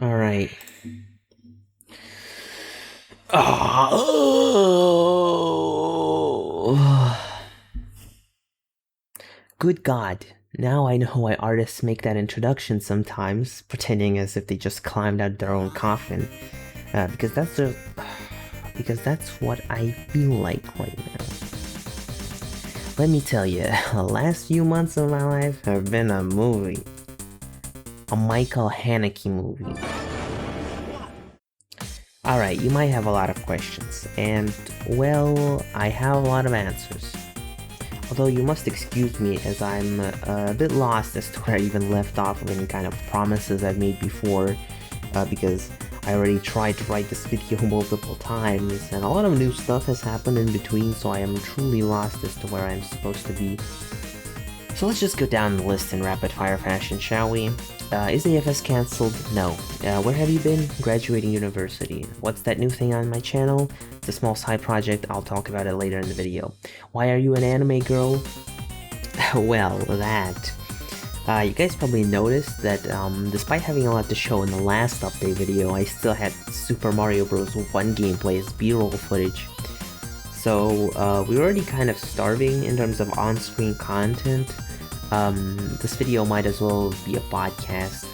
Alright. Oh. Good God. Now I know why artists make that introduction sometimes, pretending as if they just climbed out their own coffin. Because that's what I feel like right now. Let me tell you, the last few months of my life have been a movie. A Michael Haneke movie. Alright, you might have a lot of questions, and, well, I have a lot of answers. Although you must excuse me as I'm a bit lost as to where I even left off of any kind of promises I've made before, because I already tried to write this video multiple times, and a lot of new stuff has happened in between, so I am truly lost as to where I'm supposed to be. So let's just go down the list in rapid fire fashion, shall we? Is AFS cancelled? No. Where have you been? Graduating university. What's that new thing on my channel? It's a small side project, I'll talk about it later in the video. Why are you an anime girl? Well, that. You guys probably noticed that despite having a lot to show in the last update video, I still had Super Mario Bros. 1 gameplay as B-roll footage. So we were already kind of starving in terms of on-screen content. This video might as well be a podcast.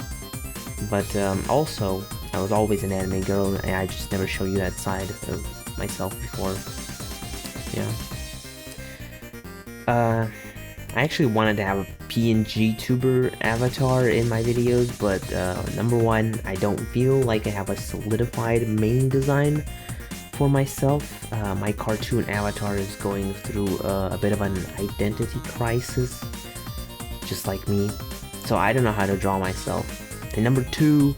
But also, I was always an anime girl and I just never show you that side of myself before. Yeah. I actually wanted to have a PNG tuber avatar in my videos, but number one, I don't feel like I have a solidified main design for myself. My cartoon avatar is going through a bit of an identity crisis, just like me, so I don't know how to draw myself. And number two,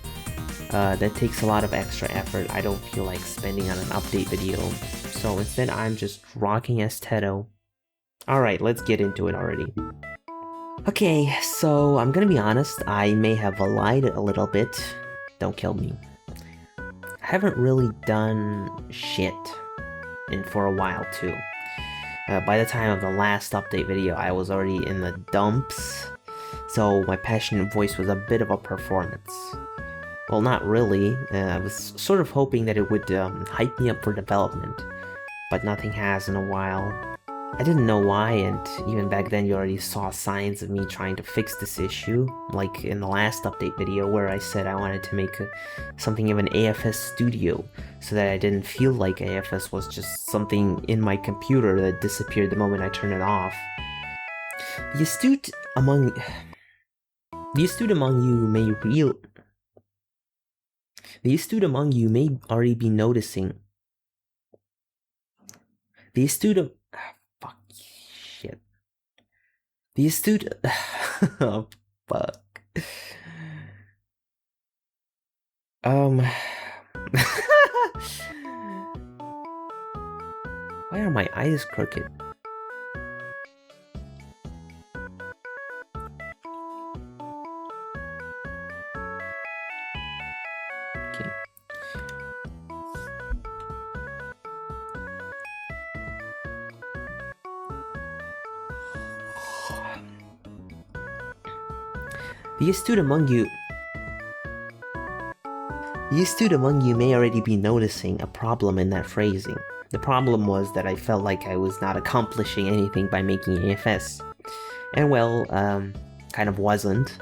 that takes a lot of extra effort. I don't feel like spending on an update video, so instead I'm just rocking as Teto. Alright, let's get into it already. Okay, so I'm gonna be honest, I may have lied a little bit. Don't kill me. I haven't really done shit for a while too. By the time of the last update video, I was already in the dumps, so my passionate voice was a bit of a performance. Well, not really. I was sort of hoping that it would hype me up for development, but nothing has in a while. I didn't know why, and even back then you already saw signs of me trying to fix this issue, like in the last update video where I said I wanted to make something of an AFS studio, so that I didn't feel like AFS was just something in my computer that disappeared the moment I turned it off. The astute among you may already be noticing. The astute oh, fuck. Why are my eyes crooked? Okay. The astute among you may already be noticing a problem in that phrasing. The problem was that I felt like I was not accomplishing anything by making AFS. And well, kind of wasn't.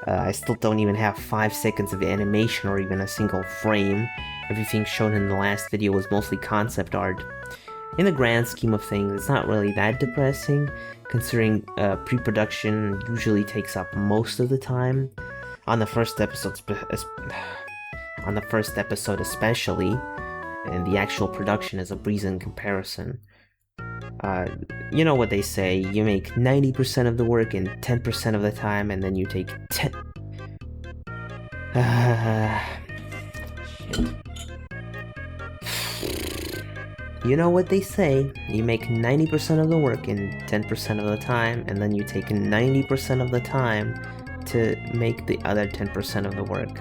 I still don't even have 5 seconds of animation or even a single frame. Everything shown in the last video was mostly concept art. In the grand scheme of things, it's not really that depressing, considering pre-production usually takes up most of the time. On the first episode especially, and the actual production is a breeze in comparison. You know what they say, you make 90% of the work in 10% of the time, and then you take 10... Shit. You know what they say, you make 90% of the work in 10% of the time, and then you take 90% of the time to make the other 10% of the work.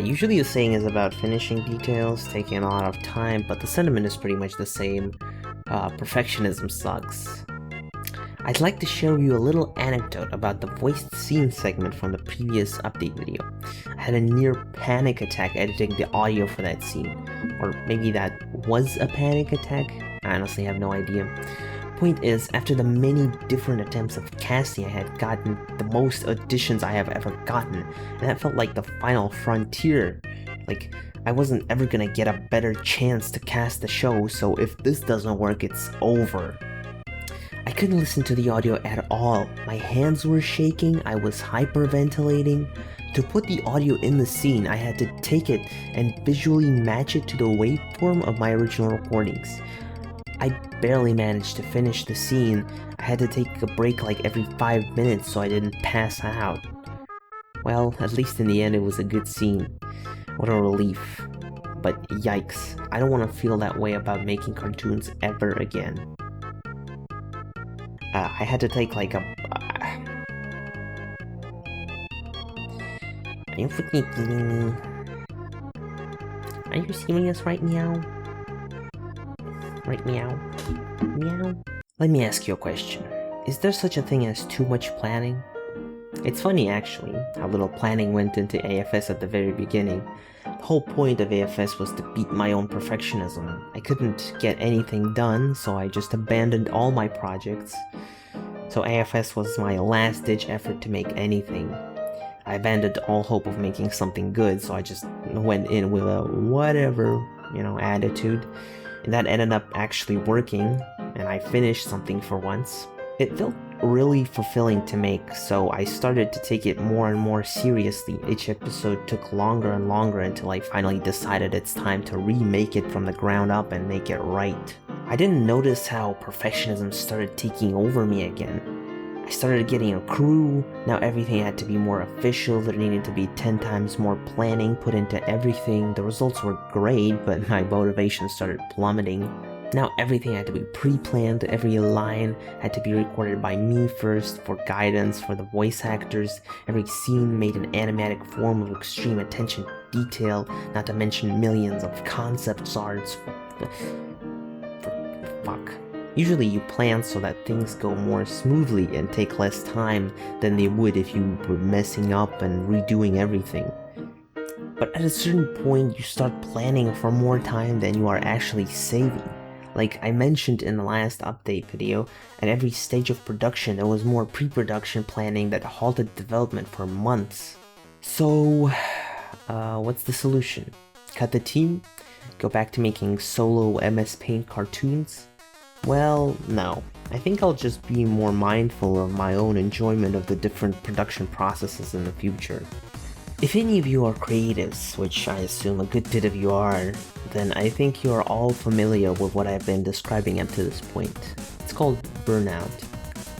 Usually the saying is about finishing details, taking a lot of time, but the sentiment is pretty much the same. Perfectionism sucks. I'd like to share you a little anecdote about the voiced scene segment from the previous update video. I had a near panic attack editing the audio for that scene. Or maybe that was a panic attack? I honestly have no idea. Point is, after the many different attempts of casting, I had gotten the most auditions I have ever gotten, and that felt like the final frontier. Like, I wasn't ever gonna get a better chance to cast the show, so if this doesn't work, it's over. I couldn't listen to the audio at all. My hands were shaking, I was hyperventilating. To put the audio in the scene, I had to take it and visually match it to the waveform of my original recordings. I barely managed to finish the scene. I had to take a break like every 5 minutes so I didn't pass out. Well, at least in the end it was a good scene. What a relief. But yikes, I don't want to feel that way about making cartoons ever again. I had to take like a... Are you freaking kidding me? Are you serious right now? Right, meow? Meow? Let me ask you a question. Is there such a thing as too much planning? It's funny actually, how little planning went into AFS at the very beginning. The whole point of AFS was to beat my own perfectionism. I couldn't get anything done, so I just abandoned all my projects. So AFS was my last-ditch effort to make anything. I abandoned all hope of making something good, so I just went in with a whatever, attitude. And that ended up actually working, and I finished something for once. It felt really fulfilling to make, so I started to take it more and more seriously. Each episode took longer and longer until I finally decided it's time to remake it from the ground up and make it right. I didn't notice how perfectionism started taking over me again. I started getting a crew, now everything had to be more official, there needed to be 10 times more planning put into everything. The results were great, but my motivation started plummeting. Now everything had to be pre-planned, every line had to be recorded by me first for guidance for the voice actors, every scene made an animatic form of extreme attention to detail, not to mention millions of concept arts. Fuck. Usually you plan so that things go more smoothly and take less time than they would if you were messing up and redoing everything. But at a certain point you start planning for more time than you are actually saving. Like I mentioned in the last update video, at every stage of production there was more pre-production planning that halted development for months. So, what's the solution? Cut the team? Go back to making solo MS Paint cartoons? Well, no. I think I'll just be more mindful of my own enjoyment of the different production processes in the future. If any of you are creatives, which I assume a good bit of you are, then I think you are all familiar with what I've been describing up to this point. It's called burnout.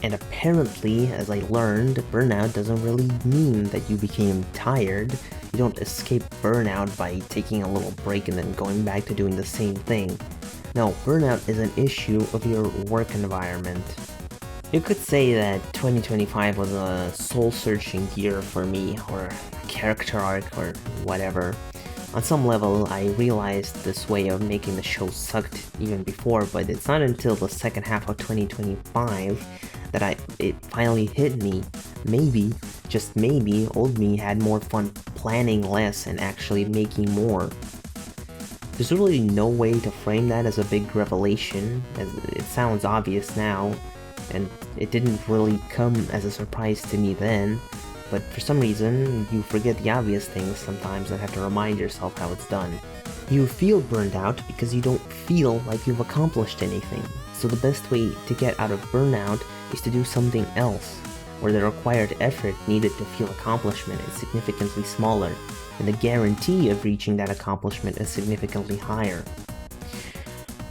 And apparently, as I learned, burnout doesn't really mean that you became tired. You don't escape burnout by taking a little break and then going back to doing the same thing. No, burnout is an issue of your work environment. You could say that 2025 was a soul-searching year for me, or a character arc, or whatever. On some level, I realized this way of making the show sucked even before, but it's not until the second half of 2025 that it finally hit me. Maybe, just maybe, old me had more fun planning less and actually making more. There's really no way to frame that as a big revelation, as it sounds obvious now, and it didn't really come as a surprise to me then, but for some reason, you forget the obvious things sometimes and have to remind yourself how it's done. You feel burned out because you don't feel like you've accomplished anything, so the best way to get out of burnout is to do something else, where the required effort needed to feel accomplishment is significantly smaller, and the guarantee of reaching that accomplishment is significantly higher.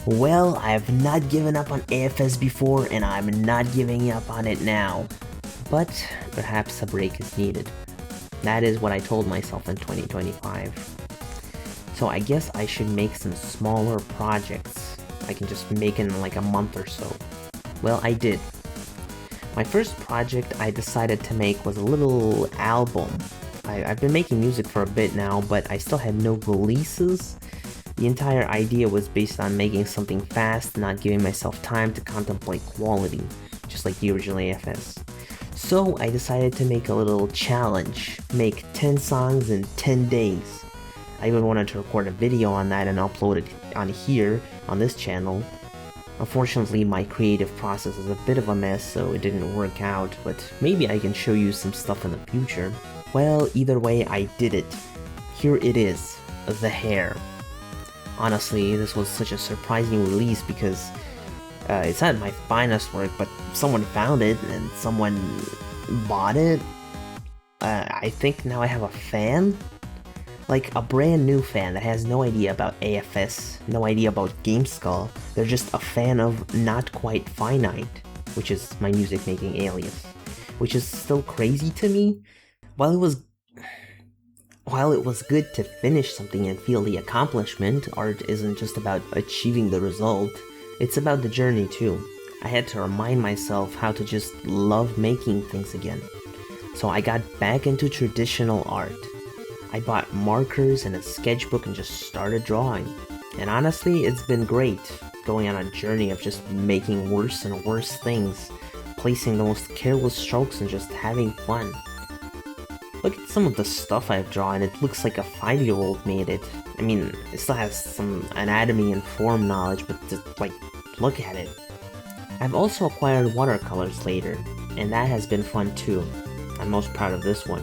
Well, I have not given up on AFS before, and I'm not giving up on it now. But perhaps a break is needed. That is what I told myself in 2025. So I guess I should make some smaller projects. I can just make in like a month or so. Well, I did. My first project I decided to make was a little album. I've been making music for a bit now, but I still had no releases. The entire idea was based on making something fast, not giving myself time to contemplate quality, just like the original AFS. So I decided to make a little challenge, make 10 songs in 10 days. I even wanted to record a video on that and upload it on here, on this channel. Unfortunately, my creative process is a bit of a mess, so it didn't work out, but maybe I can show you some stuff in the future. Well, either way, I did it. Here it is, the hair. Honestly, this was such a surprising release because it's not my finest work, but someone found it and someone bought it. I think now I have a fan? Like a brand new fan that has no idea about AFS, no idea about GameSkull. They're just a fan of Not Quite Finite, which is my music making alias, which is still crazy to me. While it was good to finish something and feel the accomplishment, art isn't just about achieving the result, it's about the journey too. I had to remind myself how to just love making things again. So I got back into traditional art. I bought markers and a sketchbook and just started drawing. And honestly, it's been great, going on a journey of just making worse and worse things, placing the most careless strokes and just having fun. Look at some of the stuff I've drawn, it looks like a 5-year-old made it. I mean, it still has some anatomy and form knowledge, but just, like, look at it. I've also acquired watercolors later, and that has been fun too. I'm most proud of this one.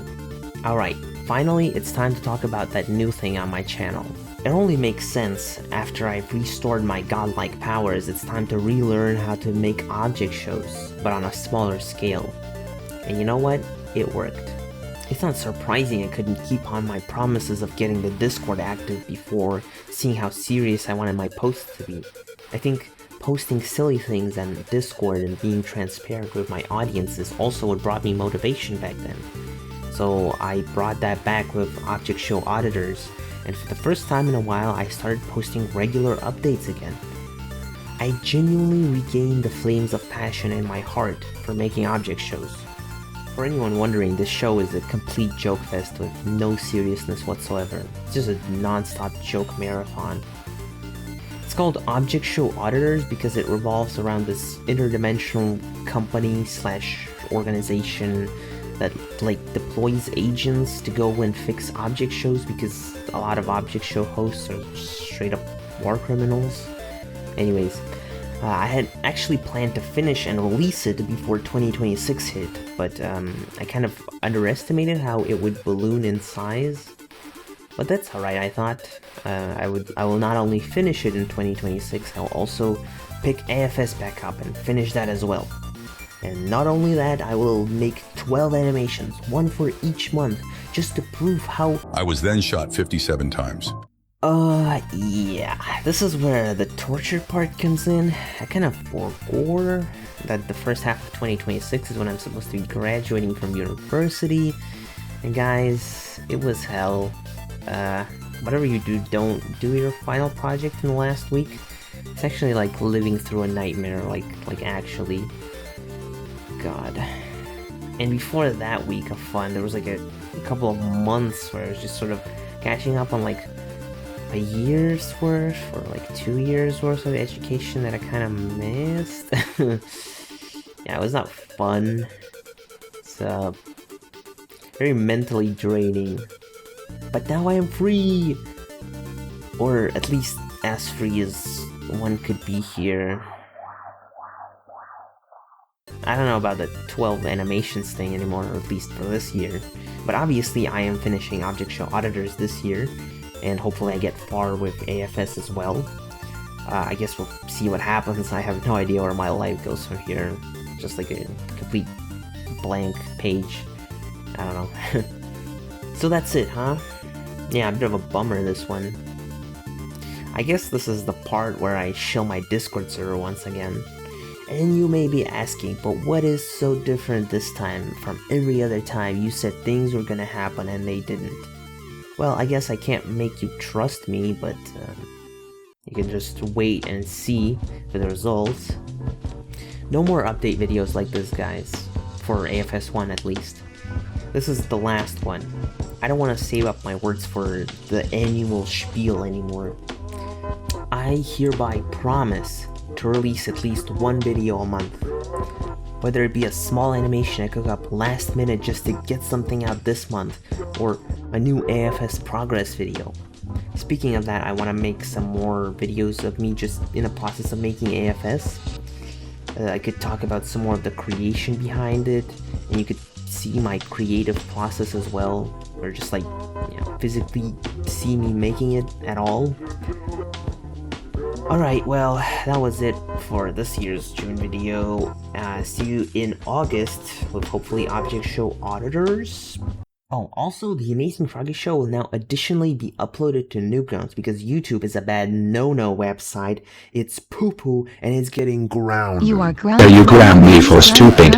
Alright, finally it's time to talk about that new thing on my channel. It only makes sense after I've restored my godlike powers, it's time to relearn how to make object shows, but on a smaller scale. And you know what? It worked. It's not surprising I couldn't keep on my promises of getting the Discord active before, seeing how serious I wanted my posts to be. I think posting silly things on Discord and being transparent with my audience is also what brought me motivation back then. So I brought that back with Object Show Auditors, and for the first time in a while I started posting regular updates again. I genuinely regained the flames of passion in my heart for making object shows. For anyone wondering, this show is a complete joke fest with no seriousness whatsoever. It's just a non-stop joke marathon. It's called Object Show Auditors because it revolves around this interdimensional company / organization that like deploys agents to go and fix object shows because a lot of object show hosts are straight up war criminals. Anyways, I had actually planned to finish and release it before 2026 hit, but I kind of underestimated how it would balloon in size. But that's alright, I thought. I will not only finish it in 2026, I'll also pick AFS back up and finish that as well. And not only that, I will make 12 animations, one for each month, just to prove how... I was then shot 57 times. Yeah, this is where the torture part comes in. I kind of forgot that the first half of 2026 is when I'm supposed to be graduating from university. And guys, it was hell. Whatever you do, don't do your final project in the last week. It's actually like living through a nightmare, like actually. God. And before that week of fun, there was like a couple of months where I was just sort of catching up on like a year's worth or like 2 years worth of education that I kind of missed. Yeah, it was not fun. It's very mentally draining. But now I am free! Or at least as free as one could be here. I don't know about the 12 animations thing anymore, or at least for this year. But obviously I am finishing Object Show Auditors this year, and hopefully I get far with AFS as well. I guess we'll see what happens. I have no idea where my life goes from here. Just like a complete blank page. I don't know. So that's it, huh? Yeah, a bit of a bummer, this one. I guess this is the part where I shill my Discord server once again. And you may be asking, but what is so different this time from every other time you said things were gonna happen and they didn't? Well, I guess I can't make you trust me, but you can just wait and see for the results. No more update videos like this, guys. For AFS 1 at least. This is the last one. I don't want to save up my words for the annual spiel anymore. I hereby promise to release at least one video a month. whether it be a small animation I cook up last minute just to get something out this month, or a new AFS Progress video. Speaking of that, I want to make some more videos of me just in the process of making AFS. I could talk about some more of the creation behind it, and you could see my creative process as well, or just like, you know, physically see me making it at all. Alright, well, that was it for this year's June video. See you in August with hopefully Object Show Auditors. Oh, also, the Amazing Froggy Show will now additionally be uploaded to Newgrounds because YouTube is a bad no-no website. It's poo-poo and it's getting grounded. You ground me for stupid.